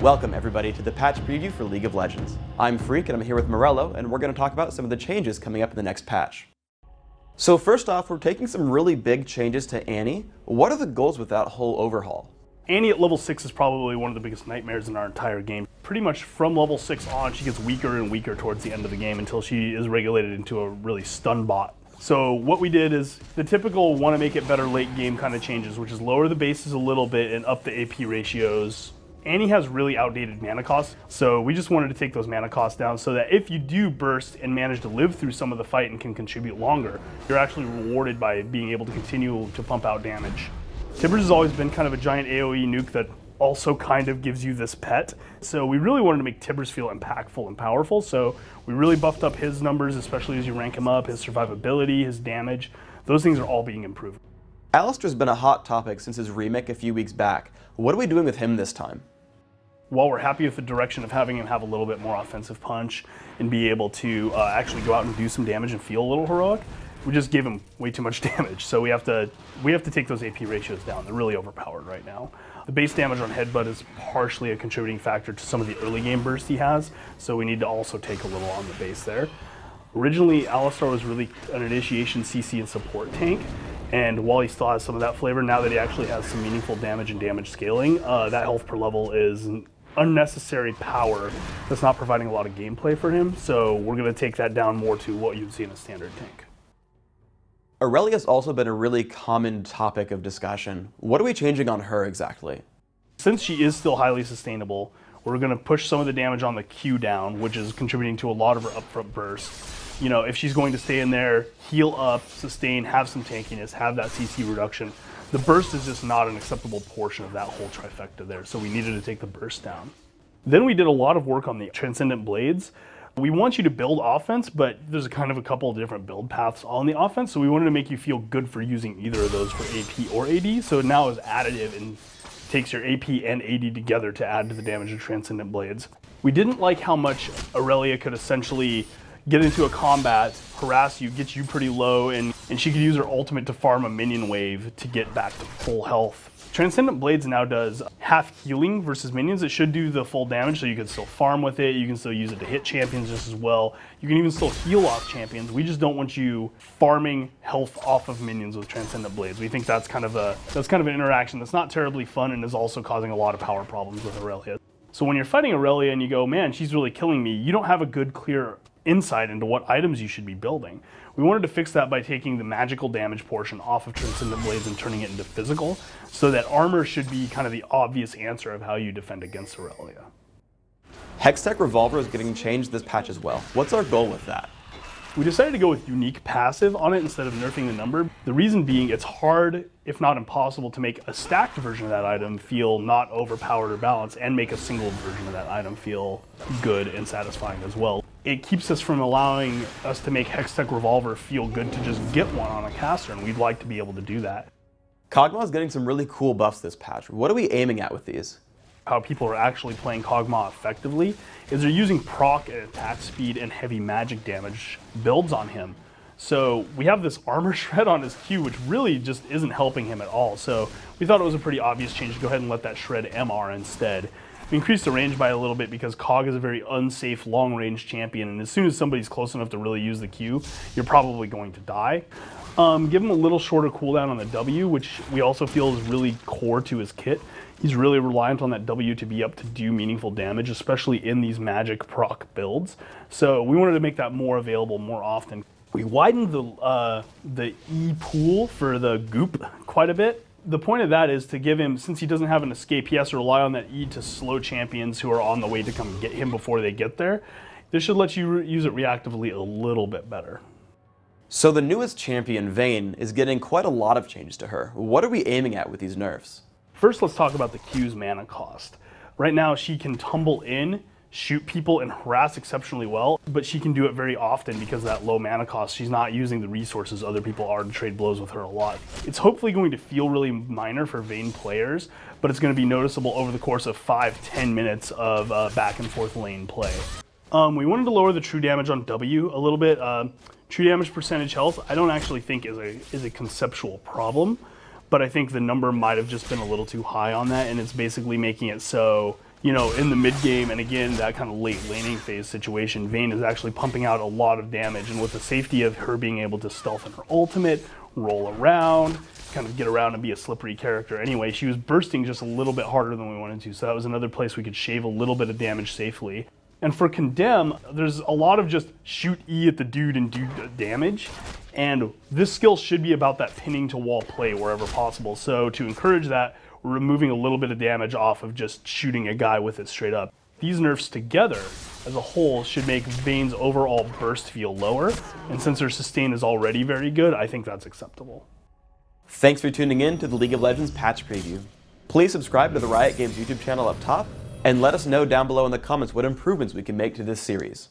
Welcome everybody to the patch preview for League of Legends. I'm Freak and I'm here with Morello, and we're going to talk about some of the changes coming up in the next patch. So first off, we're taking some really big changes to Annie. What are the goals with that whole overhaul? Annie at level 6 is probably one of the biggest nightmares in our entire game. Pretty much from level 6 on, she gets weaker and weaker towards the end of the game until she is regulated into a really stun bot. So what we did is the typical want to make it better late game kind of changes, which is lower the bases a little bit and up the AP ratios. Annie has really outdated mana costs, so we just wanted to take those mana costs down so that if you do burst and manage to live through some of the fight and can contribute longer, you're actually rewarded by being able to continue to pump out damage. Tibbers has always been kind of a giant AoE nuke that also kind of gives you this pet, so we really wanted to make Tibbers feel impactful and powerful, so we really buffed up his numbers, especially as you rank him up, his survivability, his damage. Those things are all being improved. Alistair's been a hot topic since his remake a few weeks back. What are we doing with him this time? While we're happy with the direction of having him have a little bit more offensive punch and be able to actually go out and do some damage and feel a little heroic, we just gave him way too much damage. So we have to take those AP ratios down. They're really overpowered right now. The base damage on Headbutt is partially a contributing factor to some of the early game bursts he has, so we need to also take a little on the base there. Originally, Alistair was really an initiation CC and support tank, and while he still has some of that flavor, now that he actually has some meaningful damage and damage scaling, that health per level is unnecessary power that's not providing a lot of gameplay for him, so we're going to take that down more to what you'd see in a standard tank. Aurelia's also been a really common topic of discussion. What are we changing on her exactly? Since she is still highly sustainable, we're going to push some of the damage on the Q down, which is contributing to a lot of her upfront burst. You know, if she's going to stay in there, heal up, sustain, have some tankiness, have that CC reduction, the burst is just not an acceptable portion of that whole trifecta there, so we needed to take the burst down. Then we did a lot of work on the Transcendent Blades. We want you to build offense, but there's kind of a couple of different build paths on the offense, so we wanted to make you feel good for using either of those for AP or AD, so it now is additive and takes your AP and AD together to add to the damage of Transcendent Blades. We didn't like how much Aurelia could essentially get into a combat, harass you, get you pretty low, and she could use her ultimate to farm a minion wave to get back to full health. Transcendent Blades now does half healing versus minions. It should do the full damage, so you can still farm with it, you can still use it to hit champions just as well. You can even still heal off champions. We just don't want you farming health off of minions with Transcendent Blades. We think that's kind of an interaction that's not terribly fun and is also causing a lot of power problems with Aurelia. So when you're fighting Aurelia and you go, man, she's really killing me, you don't have a good, clear insight into what items you should be building. We wanted to fix that by taking the magical damage portion off of Transcendent Blades and turning it into physical, so that armor should be kind of the obvious answer of how you defend against Aurelia. Hextech Revolver is getting changed this patch as well. What's our goal with that? We decided to go with unique passive on it instead of nerfing the number. The reason being it's hard, if not impossible, to make a stacked version of that item feel not overpowered or balanced and make a single version of that item feel good and satisfying as well. It keeps us from allowing us to make Hextech Revolver feel good to just get one on a caster, and we'd like to be able to do that. Kog'Maw is getting some really cool buffs this patch. What are we aiming at with these? How people are actually playing Kog'Maw effectively is they're using proc and attack speed and heavy magic damage builds on him. So we have this armor shred on his Q, which really just isn't helping him at all. So we thought it was a pretty obvious change to go ahead and let that shred MR instead. We increased the range by a little bit because Cog is a very unsafe long-range champion, and as soon as somebody's close enough to really use the Q, you're probably going to die. Give him a little shorter cooldown on the W, which we also feel is really core to his kit. He's really reliant on that W to be up to do meaningful damage, especially in these magic proc builds. So we wanted to make that more available more often. We widened the E pool for the goop quite a bit. The point of that is to give him, since he doesn't have an escape, he has to rely on that E to slow champions who are on the way to come get him before they get there. This should let you use it reactively a little bit better. So the newest champion, Vayne, is getting quite a lot of changes to her. What are we aiming at with these nerfs? First, let's talk about the Q's mana cost. Right now, she can tumble in, shoot people, and harass exceptionally well, but she can do it very often because of that low mana cost. She's not using the resources other people are to trade blows with her a lot. It's hopefully going to feel really minor for Vayne players, but it's going to be noticeable over the course of 5-10 minutes of back and forth lane play. We wanted to lower the true damage on W a little bit. True damage percentage health, I don't actually think is a conceptual problem, but I think the number might have just been a little too high on that, and it's basically making it so you know, in the mid game, and again, that kind of late laning phase situation, Vayne is actually pumping out a lot of damage, and with the safety of her being able to stealth in her ultimate, roll around, kind of get around and be a slippery character anyway, she was bursting just a little bit harder than we wanted to, so that was another place we could shave a little bit of damage safely. And for Condemn, there's a lot of just shoot E at the dude and do damage, and this skill should be about that pinning to wall play wherever possible, so to encourage that, we're removing a little bit of damage off of just shooting a guy with it straight up. These nerfs together, as a whole, should make Vayne's overall burst feel lower, and since her sustain is already very good, I think that's acceptable. Thanks for tuning in to the League of Legends patch preview. Please subscribe to the Riot Games YouTube channel up top, and let us know down below in the comments what improvements we can make to this series.